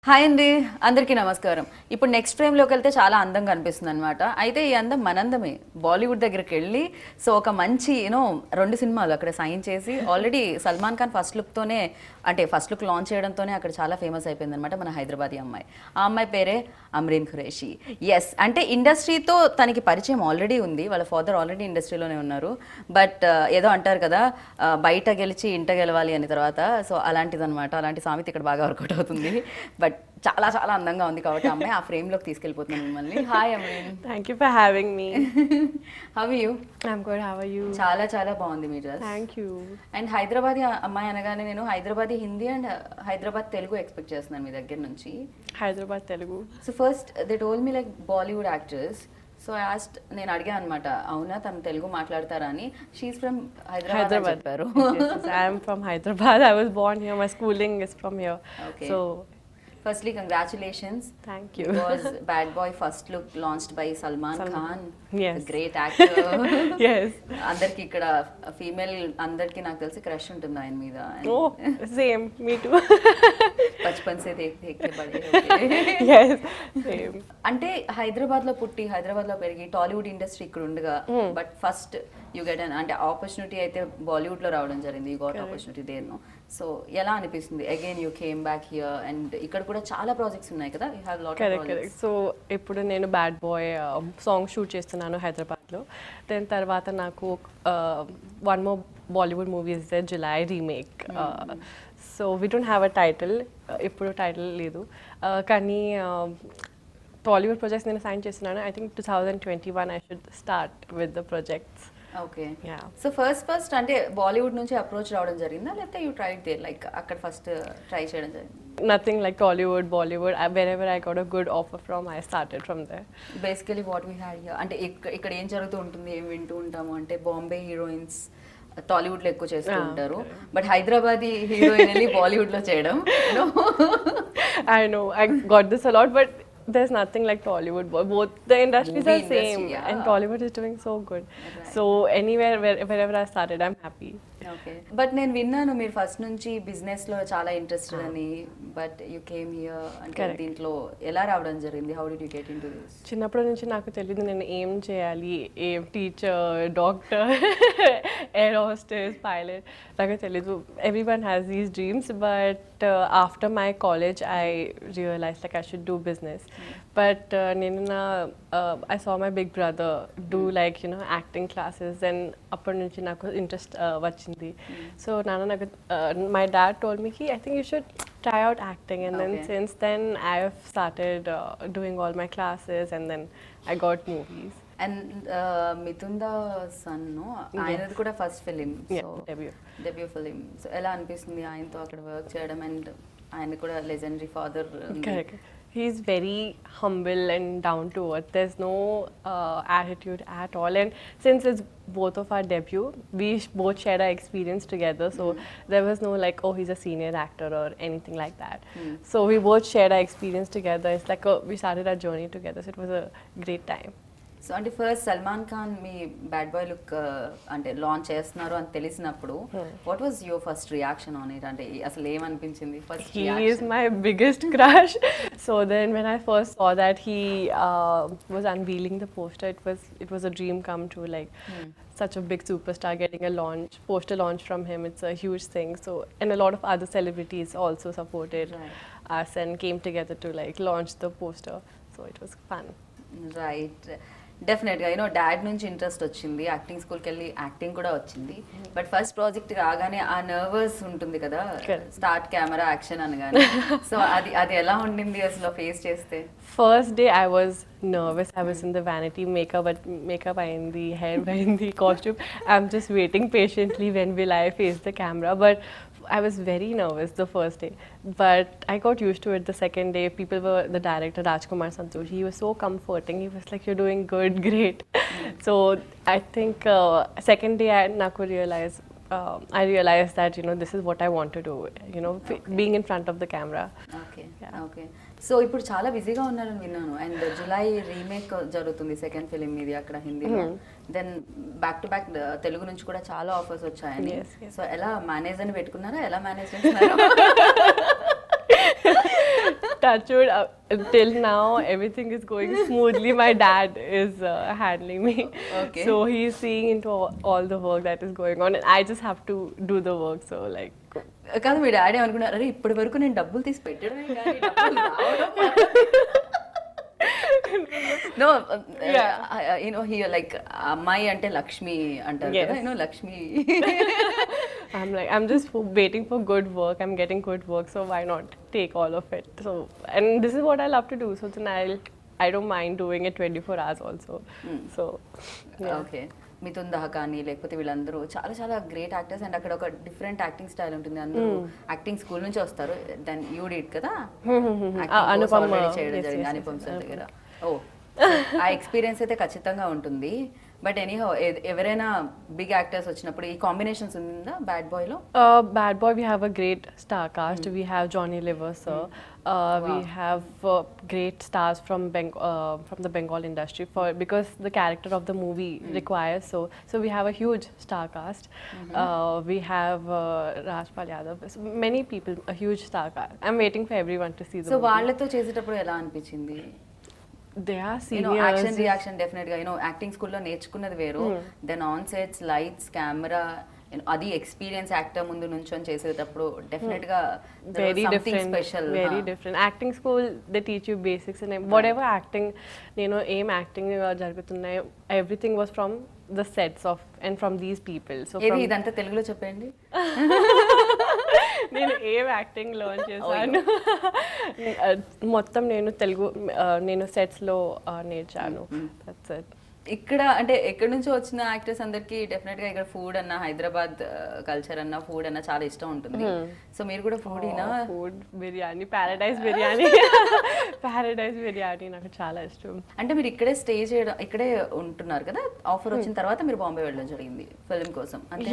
Hi అండి, అందరికీ నమస్కారం. ఇప్పుడు నెక్స్ట్ ఫ్రేమ్లోకి వెళ్తే చాలా అందంగా అనిపిస్తుంది అనమాట. అయితే ఈ అందం మనందమే. బాలీవుడ్ దగ్గరికి వెళ్ళి సో ఒక మంచి రెండు సినిమాలు అక్కడ సైన్ చేసి already Salman Khan first look launch చేయడంతోనే అక్కడ చాలా ఫేమస్ అయిపోయింది అనమాట మన హైదరాబాదీ అమ్మాయి. ఆ అమ్మాయి పేరే అమ్రీన్ ఖురేషి. ఎస్, అంటే ఇండస్ట్రీతో తనకి పరిచయం ఆల్రెడీ ఉంది. వాళ్ళ ఫాదర్ ఆల్రెడీ ఇండస్ట్రీలోనే ఉన్నారు. బట్ ఏదో అంటారు కదా, బయట గెలిచి ఇంట గెలవాలి అని తర్వాత. సో అలాంటిదన్నమాట, అలాంటి సామెత ఇక్కడ బాగా వర్కౌట్ అవుతుంది. బట్ చాలా చాలా అందంగా ఉంది కాబట్టి అమ్మాయి ఆ ఫ్రేమ్ లోకి తీసుకెళ్ళిపోతున్నాను మిమ్మల్ని. Hi Amreen. Thank you for having me. How are you? I'm good. How are you? చాలా చాలా బాగుంది మీ dress. Thank you. And Hyderabadi అమ్మాయి అనగానే నేను హైదరాబాదీ హిందీ అండ్ హైదరాబాద్ తెలుగు ఎక్స్పెక్ట్ చేస్తున్నాను మీ దగ్గర నుంచి. Hyderabad Telugu. So first they told me like Bollywood actors. So నేను అడిగా అనమాట, అవునా తను తెలుగు మాట్లాడతారా అని. షీఈ్ ఫ్రమ్ హైదరాబాద్ అని చెప్పారు. Yes, I am from Hyderabad. I was born here. My schooling is from here. Okay. So, Firstly, congratulations. thank you. Because Bad Boy first look launched by Salman Khan. Yes. A great actor. Yes. అందరికి ఇక్కడ female అందరికి నాకు తెలిసి crush ఉంటుంది ఆయన మీద. Oh, same. Me too. Bachpan సే దేఖ్ దేఖ్ కే బడే హోతే. Yes, same. అంటే హైదరాబాద్ లో పుట్టి హైదరాబాద్ లో పెరిగి టాలీవుడ్ ఇండస్ట్రీ ఇక్కడ ఉండగా but first you get an అంటే ఆపర్చునిటీ అయితే బాలీవుడ్ లో రావడం జరిగింది. You got opportunity there no. So ఎలా అనిపిస్తుంది again you came back here and ఇక్కడ కూడా చాలా ప్రాజెక్ట్స్ ఉన్నాయి కదా, you have lot of correct projects. So ఇప్పుడు నేను బ్యాడ్ బాయ్ సాంగ్ షూట్ చేస్తున్నాను హైదరాబాద్లో. దాని తర్వాత నాకు one more Bollywood movie is the July remake. So we don't have a title, ఇప్పుడు టైటిల్ లేదు. కానీ టాలీవుడ్ ప్రాజెక్ట్స్ నేను సైన్ చేస్తున్నాను. I think 2021 I should start with the projects. Okay. Yeah. So first అంటే బాలీవుడ్ నుంచి అప్రోచ్ రావడం జరిగిందా, లేకపోతే యూ ట్రైడ్ దేర్ లైక్ అక్కడ ఫస్ట్ ట్రై చేయడం జరిగింది? Nothing like Tollywood, Bollywood. Wherever I got a good offer from, I started from there. Basically what we had here అంటే ఇక్కడ ఏం జరుగుతూ ఉంటుంది, ఏం వింటూ ఉంటాము అంటే బాంబే హీరోయిన్స్ టాలీవుడ్ లో ఎక్కువ చేస్తూ ఉంటారు. బట్ హైదరాబాదీ హీరోయిన్ వెళ్ళి బాలీవుడ్ లో చేయడం. I know, I got this a lot, but there's nothing like Tollywood. Both the industries Movie are same, industry, yeah. and Tollywood is doing so good. Right. So anywhere, wherever I started, I'm happy. Okay. But నేను విన్నాను మీరు first నుంచి business లో చాలా interested అని. But you came here అంటే Correct. దీంట్లో ఎలా రావడం జరిగింది? How did you get into this? చిన్నప్పటి నుంచి నాకు తెలియదు నేను ఏం చేయాలి, ఏం teacher, doctor, air hostess, pilot, నాకు తెలీదు. Everyone has these dreams, but after my college I realise like I should do business. But నేను I saw my big brother do like acting classes, and అప్పటి నుంచి నాకు interest వచ్చింది. So నాకు my dad told me కి I think you should try out acting, and then Okay. since then I have started doing all my classes, and then I got movies. And Mithun da son ఆయనది కూడా first film. Yeah, so debut. Debut film. So ఎలా అనిపిస్తుంది ఆయనతో అక్కడ work చేయడం? And ఆయన కూడా legendary father. Correct. He's very humble and down to earth. There's no attitude at all. And since it's both of our debut, we both shared our experience together. So there was no like, oh, he's a senior actor or anything like that. So we both shared our experience together. It's like we started our journey together. So it was a great time. So అంటే first Salman Khan మీ bad boy look అంటే launch చేస్తున్నారు అని తెలిసినప్పుడు what was your first reaction on it? అంటే అసలు ఏమనిపించింది first? He is my biggest crush. So then when I first saw that he was unveiling the poster, it was a dream come true. Like such a big superstar getting a poster launch from him. It's a huge thing. So and a lot of other celebrities also supported us and came together to like launch the poster. So it was fun. Right. డెఫినెట్గా dad నుంచి interest వచ్చింది, acting స్కూల్కి వెళ్ళి acting కూడా వచ్చింది. But first project రాగానే ఆ nervous ఉంటుంది కదా, స్టార్ట్ కెమెరా యాక్షన్ అనగానే. సో అది ఎలా ఉండింది అసలు ఫేస్ చేస్తే? First day I was nervous. I was in the vanity makeup ayindi, hair ayindi, costume. I'm just waiting patiently when will I face the camera. But I was very nervous the first day. But I got used to it the second day. The director Rajkumar Santosh, he was so comforting. He was like, you're doing good, great. So I think second day I realized that this is what I want to do, being in front of the camera. Okay. Okay. So ఇప్పుడు చాలా బిజీగా ఉన్నారని విన్నాను. And July remake జరుగుతుంది second film మీది అక్కడ హిందీలో. Then back to back Telugu నుంచి కూడా చాలా ఆఫర్స్ వచ్చాయని. సో ఎలా మేనేజ్ అని పెట్టుకున్నారా? ఎలా మేనేజ్ చేస్తున్నారు? touch wood, till now everything is going smoothly. My dad is handling me. Okay. So he's seeing into all the work that is going on, and I just have to do the work. So like, కాదు మీ daddy అనుకున్నారు అరే ఇప్పటి వరకు నేను డబ్బులు తీసి పెట్టడమే కానీ డబ్బులు రావడం నో యూనో హీ లైక్ అమ్మాయి అంటే లక్ష్మి అంటారు Yes. కదా you know Lakshmi I'm just waiting for good work. I'm getting good work, so why not take all of it? So, and this is what I love to do. So then I don't mind doing it 24 hours also. So, yeah. Okay Mithun దహ కానీ లేకపోతే వీళ్ళందరూ చాలా చాలా great actors and అక్కడ ఒక different acting style ఉంటుంది అందరూ యాక్టింగ్ స్కూల్ నుంచి వస్తారు దెన్ యూ డిడ్ కదా అనుపమ, చేయడం yes, జరిగింది yes, అనుపమ్ yes, సార్ దగ్గర ఓ ఆ ఎక్స్పీరియన్స్ అయితే ఖచ్చితంగా ఉంటుంది బట్ ఎనీహౌ ఎవరైనా బిగ్ యాక్టర్స్ వచ్చినప్పుడు ఈ కాంబినేషన్స్ ఉందా బ్యాడ్ బాయ్ లో Bad Boy, we have a great star cast. We have Johnny Lever, sir. We have great stars from the Bengal industry because the character of the movie requires so. So we have a huge star cast. We have Rajpal Yadav. So many people, a huge star cast. I'm waiting for everyone to see the so movie. వాళ్ళతో చేసేటప్పుడు ఎలా అనిపించింది They are you know seniors. Action reaction definite గా you know acting స్కూల్లో నేర్చుకున్నది వేరు then on sets lights camera అది experience actor ముందు నుంచొని చేసేటప్పుడు డెఫినెట్ గా Very different, special very different. Acting school, they teach you basics and whatever acting, aim acting జరుగుతున్నాయి, everything was from the sets of and from these people. So ఏది from ఇదంతా తెలుగులో చెప్పండి నేను ఏం యాక్టింగ్ లర్న్ చేశాను మొత్తం నేను తెలుగు నేను సెట్స్ లో నేర్చాను. That's it. ఇక్కడ అంటే ఎక్కడి నుంచో వచ్చిన యాక్టర్స్ అందరికి డెఫినెట్ గా ఇక్కడ ఫుడ్ అన్న హైదరాబాద్ కల్చర్ అన్న ఫుడ్ అన్న చాలా ఇష్టం ఉంటుంది సో మీరు కూడా ఫుడీనా food biryani, Paradise biryani Paradise biryani నాకు చాలా ఇష్టం. అంటే మీరు ఇక్కడే స్టే చేయడం ఇక్కడే ఉంటున్నారు కదా ఆఫర్ వచ్చిన తర్వాత మీరు బాంబే వెళ్ళడం జరిగింది ఫిల్మ్ కోసం అంటే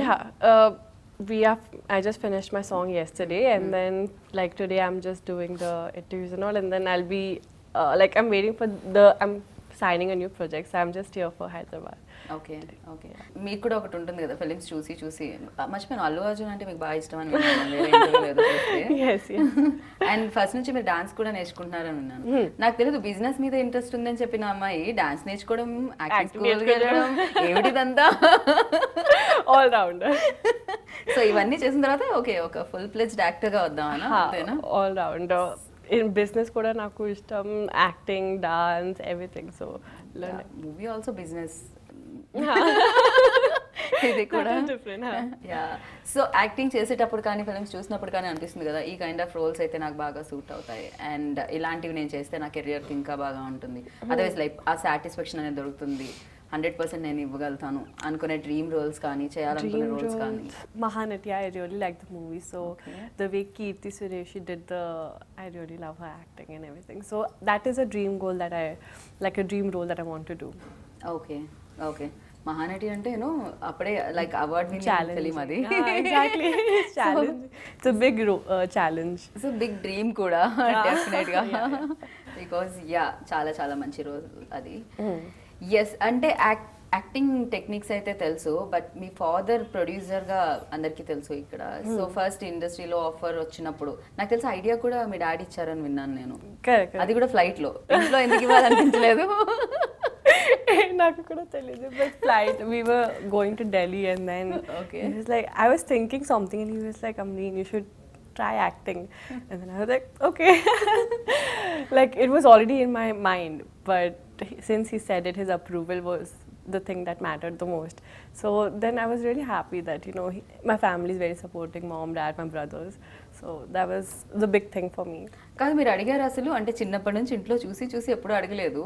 Yeah, I just finished my song yesterday, and then like today I'm just doing the interviews and all, and then I'll be like I'm waiting for I'm signing a new project, so I'm just here for Hyderabad. Okay okay మీకు కూడా ఒకటి ఉంటుంది కదా films చూసి చూసి మర్చిపోయాను అల్లు అర్జున్ అంటే మీకు బాగా ఇష్టం అని విన్నాను, వేరే interview ఏదో చూస్తే. Yes, yes. అండ్ ఫస్ట్ నుంచి మీరు డాన్స్ కూడా నేర్చుకుంటున్నారని విన్నాను. నాకు తెలియదు బిజినెస్ మీద ఇంట్రెస్ట్ ఉందని చెప్పిన అమ్మాయి డాన్స్ నేర్చుకోవడం యాక్టింగ్ స్కూల్ వెళ్ళడం ఏమిటిదంతా All rounder. సో ఇవన్నీ చేసిన తర్వాత ఓకే ఒక ఫుల్ ప్లెజ్డ్ యాక్టర్ గా వద్దామనా అంతేనా All rounder. In business కూడా నాకు ఇష్టం, acting, dance, everything. So movie also business ఇది కూడా డిఫరెంట్. యా సో యాక్టింగ్ చేసేటప్పుడు కానీ ఫిల్మ్స్ చూసినప్పుడు కానీ అనిపిస్తుంది కదా ఈ కైండ్ ఆఫ్ రోల్స్ అయితే నాకు బాగా సూట్ అవుతాయి అండ్ ఇలాంటివి నేను చేస్తే నా కెరియర్ ఇంకా బాగా ఉంటుంది అదర్వైజ్ లైఫ్ ఆ సాటిస్ఫాక్షన్ అనేది దొరుకుతుంది 100% నేను ఇవ్వగలుగుతాను అనుకునే డ్రీమ్ రోల్స్ కానీ చేయాలనుకునే రోల్స్ కానీ Mahanati, I really like the movie. So the way Kirti Suresh did I really love her acting and everything. So that is a dream goal that a dream role that I want to do. Okay okay Mahanati అంటే నేను అప్పుడే like award Challenge. Film అది Exactly. Challenge. It's a big challenge. So big dream కూడా definite గా because yeah చాలా చాలా మంచి రోజు అది ఎస్ అంటే యాక్టింగ్ టెక్నిక్స్ అయితే తెలుసు బట్ మీ ఫాదర్ ప్రొడ్యూసర్ గా అందరికీ తెలుసు ఇక్కడ సో ఫస్ట్ ఇండస్ట్రీలో ఆఫర్ వచ్చినప్పుడు నాకు తెలిసి ఐడియా కూడా మీ డాడీ ఇచ్చారని విన్నాను నేను Correct. అది కూడా ఫ్లైట్ లో ఇంట్లో ఎందుకు ఇవ్వాలనిపించలేదు నాకు కూడా తెలియదు but flight we were going to Delhi and then Okay. he was like I was thinking something and he was like Amreen you should try acting and then I was like okay like it was already in my mind but since he said it his approval was the thing that mattered the most so then I was really happy that my family is very supporting, mom, dad, my brothers, so that was the big thing for me. కాదు మీరు అడిగారు అసలు అంటే చిన్నప్పటి నుంచి ఇంట్లో చూసి చూసి ఎప్పుడు అడగలేదు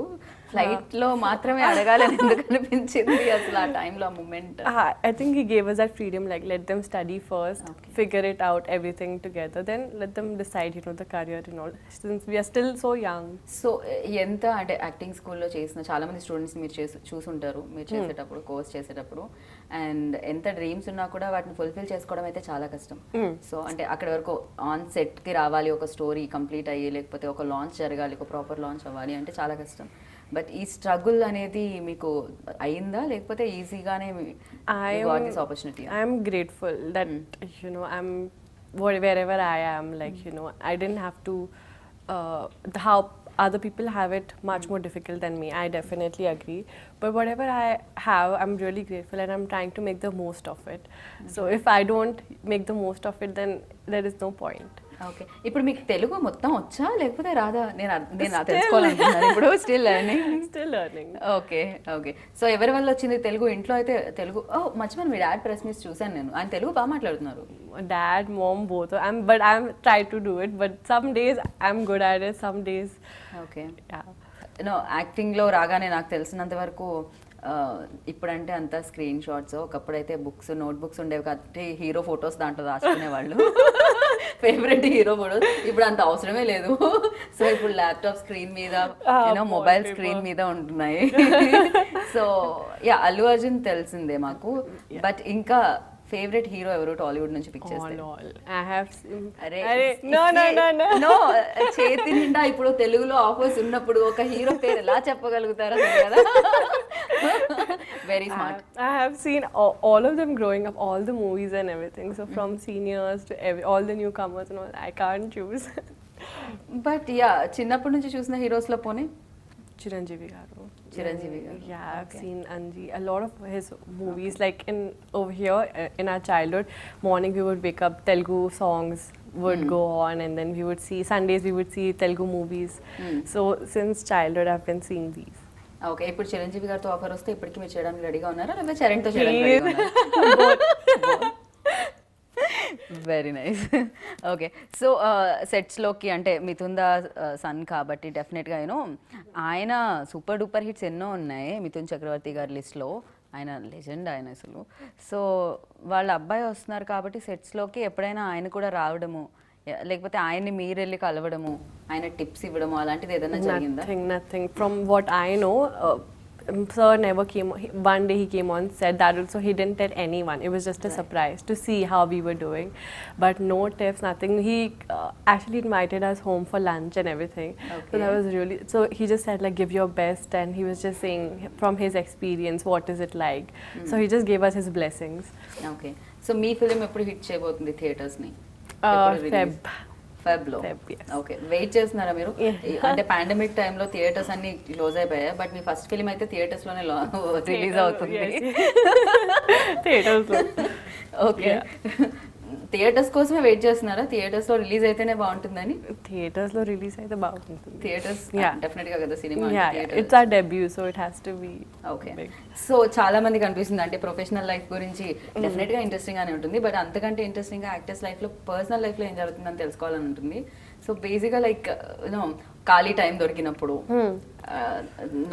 ఫ్లైట్ లో మాత్రమే అడగాలని ఎందుకు అనిపించింది అసలు ఆ టైంలో ఆ moment I think he gave us that freedom, like let them study first, figure it out, everything together, then let them decide, the career and all. Since we are still so young. So ఎంత అంటే acting స్కూల్లో చేసిన చాలా మంది students మీరు చూసుంటారు మీరు చేసేటప్పుడు కోర్స్ చేసేటప్పుడు అండ్ ఎంత డ్రీమ్స్ ఉన్నా కూడా వాటిని ఫుల్ఫిల్ చేసుకోవడం అయితే చాలా కష్టం సో అంటే అక్కడ వరకు ఆన్ సెట్ కి రావాలి ఒక స్టోరీ కంప్లీట్ అయ్యి లేకపోతే ఒక లాంచ్ జరగాలి ఒక ప్రాపర్ లాంచ్ అవ్వాలి అంటే చాలా కష్టం బట్ ఈ స్ట్రగుల్ అనేది మీకు అయిందా లేకపోతే ఈజీగానే this opportunity I am grateful that I'm wherever I am, like I didn't have to how other people have it much more difficult than me. I definitely agree. But whatever I have, I'm really grateful and I'm trying to make the most of it. So if I don't make the most of it, then there is no point. Okay, ఇప్పుడు మీకు తెలుగు మొత్తం వచ్చా లేకపోతే రాదా? నేను తెలుసుకోవాలనుకుంటున్నాను ఇప్పుడు. Still learning. Still learning. Okay okay. So ఎవరి వల్ల వచ్చింది తెలుగు? ఇంట్లో అయితే తెలుగు మర్చిపోయాను, మీ డాడ్ ప్రెస్ మీస్ చూసాను నేను, ఆయన తెలుగు బాగా మాట్లాడుతున్నారు. Dad, mom, both. But I'm trying to do it. But some days I'm good at it. Some days, okay. yeah. యాక్టింగ్లో రాగానే నాకు తెలిసినంత వరకు ఇప్పుడంటే అంతా స్క్రీన్ షాట్స్, ఒకప్పుడైతే బుక్స్ నోట్ బుక్స్ ఉండేవి కాబట్టి హీరో ఫొటోస్ దాంట్లో రాసుకునేవాళ్ళు. Favourite hero photos. ఇప్పుడు అంత అవసరమే లేదు. సో ఇప్పుడు ల్యాప్టాప్ స్క్రీన్ మీద, మొబైల్ స్క్రీన్ మీద ఉంటున్నాయి. సో యా, అల్లు అర్జున్ తెలిసిందే మాకు. బట్ ఇంకా ఫేవరెట్ హీరో ఎవరు టాలీవుడ్ నుంచి పిక్ చేస్తే? All. I have seen. అరే No. నో, చేతి నిండా ఇప్పుడు తెలుగులో ఆఫర్స్ ఉన్నప్పుడు ఒక హీరో పేరు ఎలా చెప్పగలుగుతారో కదా. Very smart. I have seen all of them growing up, all the movies and everything. So from seniors to all the newcomers and all, I can't choose. But yeah, చిన్నప్పటి నుంచి చూసిన హీరోస్లో పోనీ Chiranjeevi garu. Chiranjeevi గారు. Yeah, I've seen Anji. A lot of his movies, like over here in our childhood, morning we would wake up, Telugu songs would go on, and then we would see Sundays we would see Telugu movies. So since childhood I've been seeing these. Okay, ఇప్పుడు చిరంజీవి గారితో offer వస్తే ఇప్పటికి మీరు చేయడానికి రెడీగా ఉన్నారా, లేకపోతే చరణ్తో చేయడానికి రెడీగా ఉన్నారా? Very nice. ఓకే, సో సెట్స్లోకి అంటే మిథున్ దా సన్ కాబట్టి డెఫినెట్గా ఆయన సూపర్ డూపర్ హిట్స్ ఎన్నో ఉన్నాయి మిథున్ చక్రవర్తి గారి లిస్ట్లో. ఆయన లెజెండ్ ఆయన అసలు. సో వాళ్ళ అబ్బాయి వస్తున్నారు కాబట్టి సెట్స్లోకి ఎప్పుడైనా ఆయన కూడా రావడము, లేకపోతే ఆయన్ని మీరు వెళ్ళి కలవడము, ఆయన టిప్స్ ఇవ్వడము అలాంటిది ఏదైనా జరిగిందా? Nothing. From what I know, sir never came. One day he came on set. That also he didn't tell anyone. It was just a surprise to see how we were doing. But no tips, nothing. He actually invited us home for lunch and everything. So that was really. So he just said like, give your best, and he was just saying from his experience, what is it like. So he just gave us his blessings. Okay, so మీ film ఎప్పుడు hit చేయబోతుంది థియేటర్స్ని? ఫెబ్లో. yes. Okay, wait చేస్తున్నారా మీరు? అంటే pandemic టైంలో theatres అన్ని క్లోజ్ అయిపోయాయి, బట్ మీ ఫస్ట్ ఫిలిం అయితే థియేటర్స్లోనే రిలీజ్ అవుతుంది. Theaters. ఓకే, థియేటర్స్ కోసమే వెయిట్ చేస్తున్నారా? థియేటర్స్లో రిలీజ్ అయితేనే బాగుంటుందని? Theaters lo release అయితే బాగుంటుంది. Theatres Yeah. డెఫినెట్గా కదా cinema. Yeah, it's our debut, so it has to be. Okay, big. So చాలా మందికి అనిపిస్తుంది అంటే ప్రొఫెషనల్ లైఫ్ గురించి డెఫినెట్గా ఇంట్రెస్టింగ్ గానే ఉంటుంది, బట్ అంతకంటే ఇంట్రెస్టింగ్గా యాక్టర్స్ లైఫ్లో పర్సనల్ లైఫ్లో ఏం జరుగుతుందని తెలుసుకోవాలని ఉంటుంది. సో బేసిక్గా లైక్ ఖాళీ టైం దొరికినప్పుడు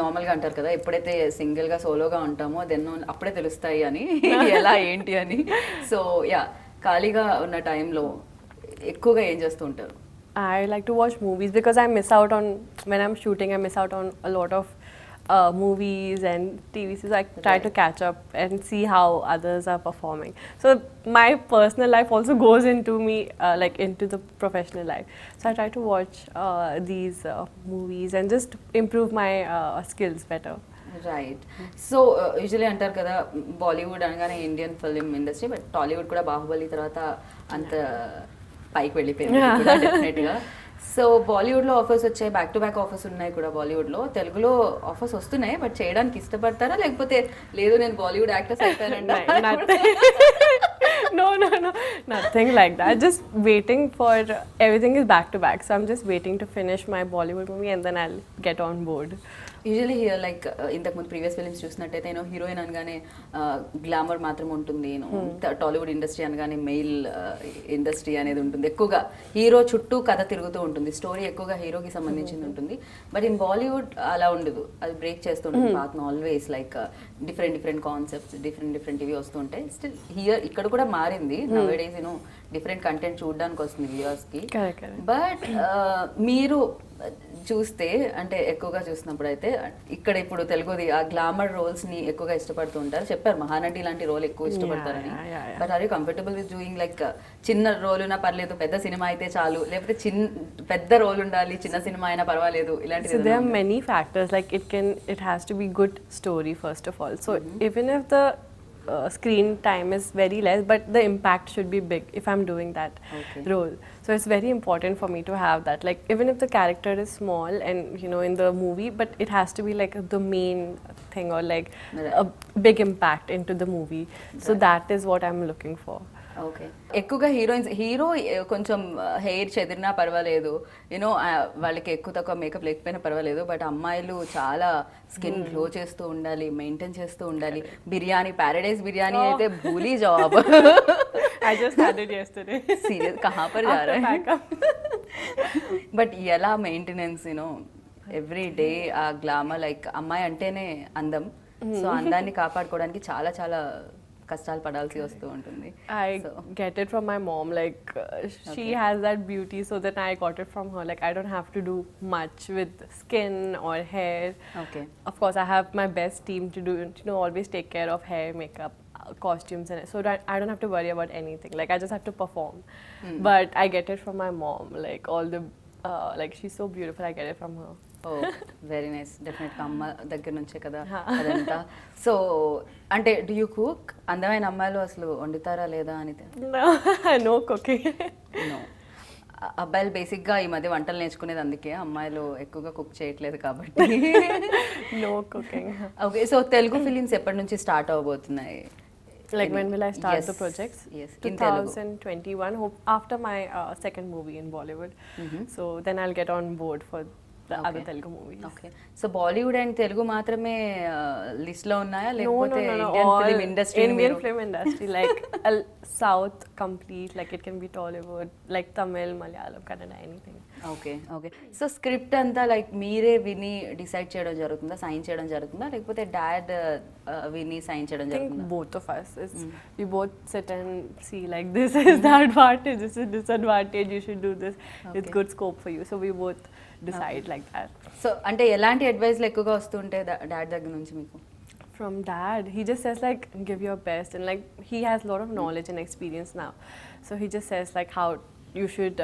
నార్మల్గా అంటారు కదా, ఎప్పుడైతే సింగిల్గా సోలోగా ఉంటామో దెన్ అప్పుడే తెలుస్తాయి అని ఎలా ఏంటి అని. సో యా, ఖాళీగా ఉన్న టైంలో ఎక్కువగా ఏం చేస్తూ ఉంటారు? I like to watch movies because I miss out on, when I'm shooting, I miss out on a lot of movies and TV series. I try to catch up and see how others are performing. So my personal life also goes into me, like into the professional life. So I try to watch these movies and just improve my skills better. Right. So usually అంటారు కదా, బాలీవుడ్ అనగానే Indian film industry, but Tollywood కూడా బాహుబలి తర్వాత అంత పైకి వెళ్ళిపోయింది డెఫినెట్గా. So బాలీవుడ్లో ఆఫర్స్ వచ్చాయి, బ్యాక్ టు బ్యాక్ ఆఫర్స్ ఉన్నాయి కూడా బాలీవుడ్లో. తెలుగులో ఆఫర్స్ వస్తున్నాయి, బట్ చేయడానికి ఇష్టపడతారా, లేకపోతే లేదు నేను బాలీవుడ్ యాక్టర్స్ అయిపోయానంటే? No, nothing like that. Just waiting for, everything is back to back. So I'm just waiting to finish my Bollywood movie and then I'll get on board. Usually like ఇంతకుముందు previous films చూసినట్టయితే heroine అనగానే glamour మాత్రం ఉంటుంది, Tollywood industry అనగానే mail industry అనేది ఉంటుంది. ఎక్కువగా hero చుట్టూ కథ తిరుగుతూ ఉంటుంది, స్టోరీ ఎక్కువగా హీరోకి సంబంధించింది ఉంటుంది. బట్ ఇన్ బాలీవుడ్ అలా ఉండదు, అది బ్రేక్ చేస్తుంటుంది పాత్ర always. Like different concepts, different ఇవి వస్తుంటాయి. స్టిల్ ఇక్కడ కూడా మారింది, నవ్ డేస్ డిఫరెంట్ కంటెంట్ చూడడానికి వస్తుంది వ్యూవర్స్కి. బట్ మీరు చూస్తే అంటే ఎక్కువగా చూసినప్పుడు అయితే ఇక్కడ ఇప్పుడు తెలుగుది ఆ గ్లామర్ రోల్స్ ని ఎక్కువగా ఇష్టపడుతూ ఉంటారు. చెప్పారు మహానటి లాంటి రోల్ ఎక్కువ ఇష్టపడతారని. But are you comfortable with doing like చిన్న రోల్ ఉన్నా పర్లేదు, పెద్ద సినిమా అయితే చాలు, లేకపోతే పెద్ద రోల్ ఉండాలి, చిన్న సినిమా అయినా పర్వాలేదు, ఇలాంటి? So there are many factors, like it has to be good story first of all. So even if the screen time is very less, but the impact should be big if I'm doing that Okay. role. So it's very important for me to have that. Like even if the character is small and in the movie, but it has to be like the main thing or like Right. a big impact into the movie. So that is what I'm looking for. Okay ఎక్కువగా hero కొంచెం hair చెదిరినా పర్వాలేదు you know వాళ్ళకి ఎక్కువ తక్కువ makeup లేకపోయినా పర్వాలేదు but అమ్మాయిలు చాలా స్కిన్ గ్లో చేస్తూ ఉండాలి మెయింటైన్ చేస్తూ ఉండాలి బిర్యానీ ప్యారడైజ్ బిర్యానీ అయితే భూలీ జవాబ్ I just had it yesterday. Serious కహా పర్ జా After రహా backup. బట్ ఎలా మెయింటెనెన్స్ ఎవ్రీ డే ఆ గ్లామర్ లైక్ అమ్మాయి అంటేనే అందం సో అందాన్ని కాపాడుకోవడానికి చాలా చాలా కష్టాలు పడాల్సి వస్తూ ఉంటుంది I So, get it from my mom. Like she Okay. has that beauty, so then I got it from her. Like I don't have to do much with skin or hair. okay. Of course, I have my best team to do. Always take care of hair, makeup, costumes, and so that I don't have to worry about anything. Like I just have to perform. But I get it from my mom. Like all the like she's so beautiful. I get it from her. Oh very nice డెఫినెట్గా అమ్మ దగ్గర నుంచే కదా అదంతా so అంటే do you cook అందమైన అమ్మాయిలు అసలు వండుతారా లేదా అని No, no cooking. నో అబ్బాయిలు బేసిక్గా ఈ మధ్య వంటలు నేర్చుకునేది అందుకే అమ్మాయిలు ఎక్కువగా కుక్ చేయట్లేదు కాబట్టి No cooking. Okay so Telugu films ఎప్పటి నుంచి start అవబోతున్నాయి Like when will I start Yes, the projects? yes, in Telugu. 2021. Hope after my second movie in Bollywood. So then I'll get on board for the other Okay. Telugu movies. Okay so Bollywood and Telugu మాత్రమే list లో ఉన్నాయా No, లేకపోతే no, no, no. Indian All film industry Indian film industry, like South complete. Like it can be Tollywood, like Tamil, Malayalam, Kannada, anything. Okay okay so script అంతా like మీరే విని decide చేయడం జరుగుతుందా sign చేయడం జరుగుతుందా లేకపోతే dad విని sign చేయడం I think జరుగుతుందా both of us. We both sit and see like this is the advantage, this is disadvantage. You should do this. It's Okay. good scope for you. So we both decide like that. So అంటే ఎలాంటి అడ్వైస్లు ఎక్కువగా వస్తుంటాయి dad దగ్గర నుంచి మీకు From dad, he just says like give your best, and like he has a lot of knowledge and experience now, so he just says like how you should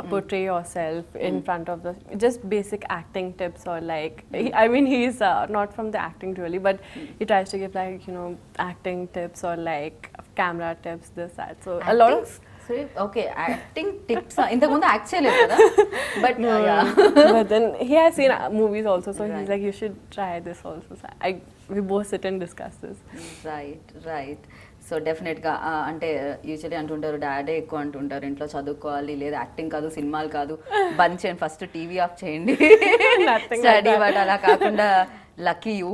portray yourself in front of the just basic acting tips or like I mean he's not from the acting really, but he tries to give like acting tips or like camera tips, this that, so a lot of okay acting tips ఇంతకుముందు act చేయలేదు కదా but but then he has seen movies also, so Right. he's like you should try this also, so we both sit and discuss this. Right so డెఫినెట్గా అంటే usually అంటుంటారు డాడే ఎక్కువ అంటుంటారు ఇంట్లో చదువుకోవాలి లేదా యాక్టింగ్ కాదు సినిమాలు కాదు బంద్ చేయండి ఫస్ట్ టీవీ ఆఫ్ చేయండి Nothing like study that. But అలా కాకుండా లక్కీ యూ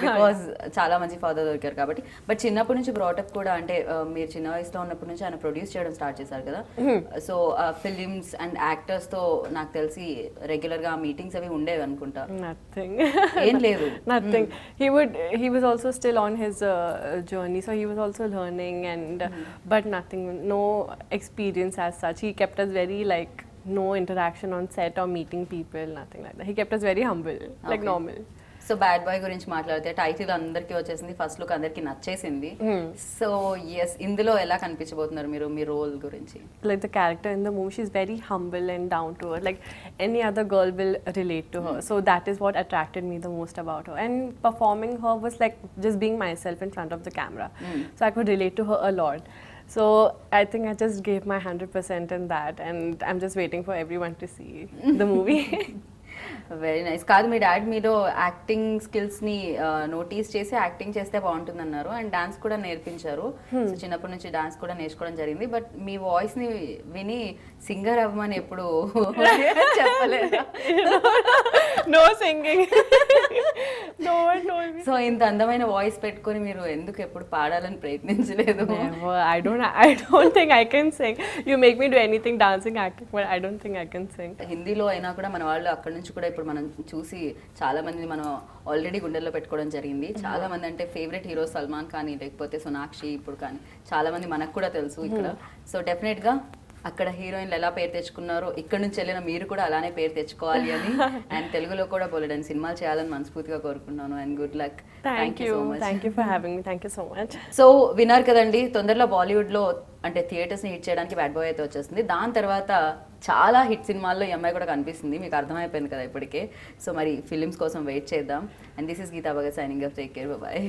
బికాజ్ చాలా మంచి ఫాదర్ దొరికారు కాబట్టి బట్ చిన్నప్పటి నుంచి బ్రాటప్ కూడా అంటే మీరు చిన్న వయసులో ఉన్నప్పటి నుంచి ఆయన ప్రొడ్యూస్ చేయడం స్టార్ట్ చేశారు కదా సో ఫిలిమ్స్ అండ్ యాక్టర్స్తో నాకు తెలిసి రెగ్యులర్గా మీటింగ్స్ అవి ఉండేవి అనుకుంటా Nothing. ఏం లేదు Nothing. He was also still on his journey, so he was also learning and but nothing, no experience as such. He kept us very like no interaction on set or meeting people, nothing like that. He kept us very humble, like Okay. normal. So bad boy గురించి మాట్లాడితే title అందరికీ వచ్చేసింది first look అందరికీ నచ్చేసింది so yes ఇందులో ఎలా కనిపించబోతున్నారు మీరు మీ role గురించి Like the character in the movie, she's very humble and down to earth. Like any other girl will relate to her. So that is what attracted me the most about her. And performing her was like just being myself in front of the camera. So I could relate to her a lot. So I think I just gave my 100% in that, and I'm just waiting for everyone to see the movie. Very nice కాదు మీ dad మీలో acting skills ని notice చేసి acting చేస్తే బాగుంటుంది అన్నారు and dance కూడా నేర్పించారు so చిన్నప్పటి నుంచి డాన్స్ కూడా నేర్చుకోవడం జరిగింది బట్ మీ వాయిస్ ని విని సింగర్ అవ్వమని ఎప్పుడు చెప్పలేదు No singing. No one told me. So ఇంత అందమైన వాయిస్ పెట్టుకొని మీరు ఎందుకు ఎప్పుడు పాడాలని ప్రయత్నించలేదు Never. I don't think I can sing. You make me do anything, dancing, acting, but I don't think I can sing. హిందీలో అయినా కూడా మన వాళ్ళు అక్కడ నుంచి కూడా ఇప్పుడు మనం చూసి చాలా మందిని మనం ఆల్రెడీ గుండెల్లో పెట్టుకోవడం జరిగింది చాలా మంది అంటే ఫేవరెట్ హీరో సల్మాన్ కానీ లేకపోతే సోనాక్షి ఇప్పుడు కానీ చాలా మంది మనకు కూడా తెలుసు ఇక్కడ సో డెఫినెట్ గా అక్కడ హీరోయిన్లు ఎలా పేరు తెచ్చుకున్నారో ఇక్కడ నుంచి వెళ్ళిన మీరు కూడా అలానే పేరు తెచ్చుకోవాలి అని అండ్ తెలుగులో కూడా బోలెడని సినిమాలు చేయాలని మనస్ఫూర్తిగా కోరుకున్నాను and good luck Thank you. Thank you for having me. Thank you so much. So విన్నారు కదండి తొందరలో బాలీవుడ్ లో అంటే థియేటర్స్ ని హిట్ చేయడానికి బ్యాడ్ బాయ్ అయితే వచ్చేస్తుంది దాని తర్వాత చాలా హిట్ సినిమాల్లో ఈ అమ్మాయి కూడా కనిపిస్తుంది మీకు అర్థమైపోయింది కదా ఇప్పటికే సో మరి ఫిలిమ్స్ కోసం వెయిట్ చేద్దాం and this is Geeta Bhagat signing off take care bye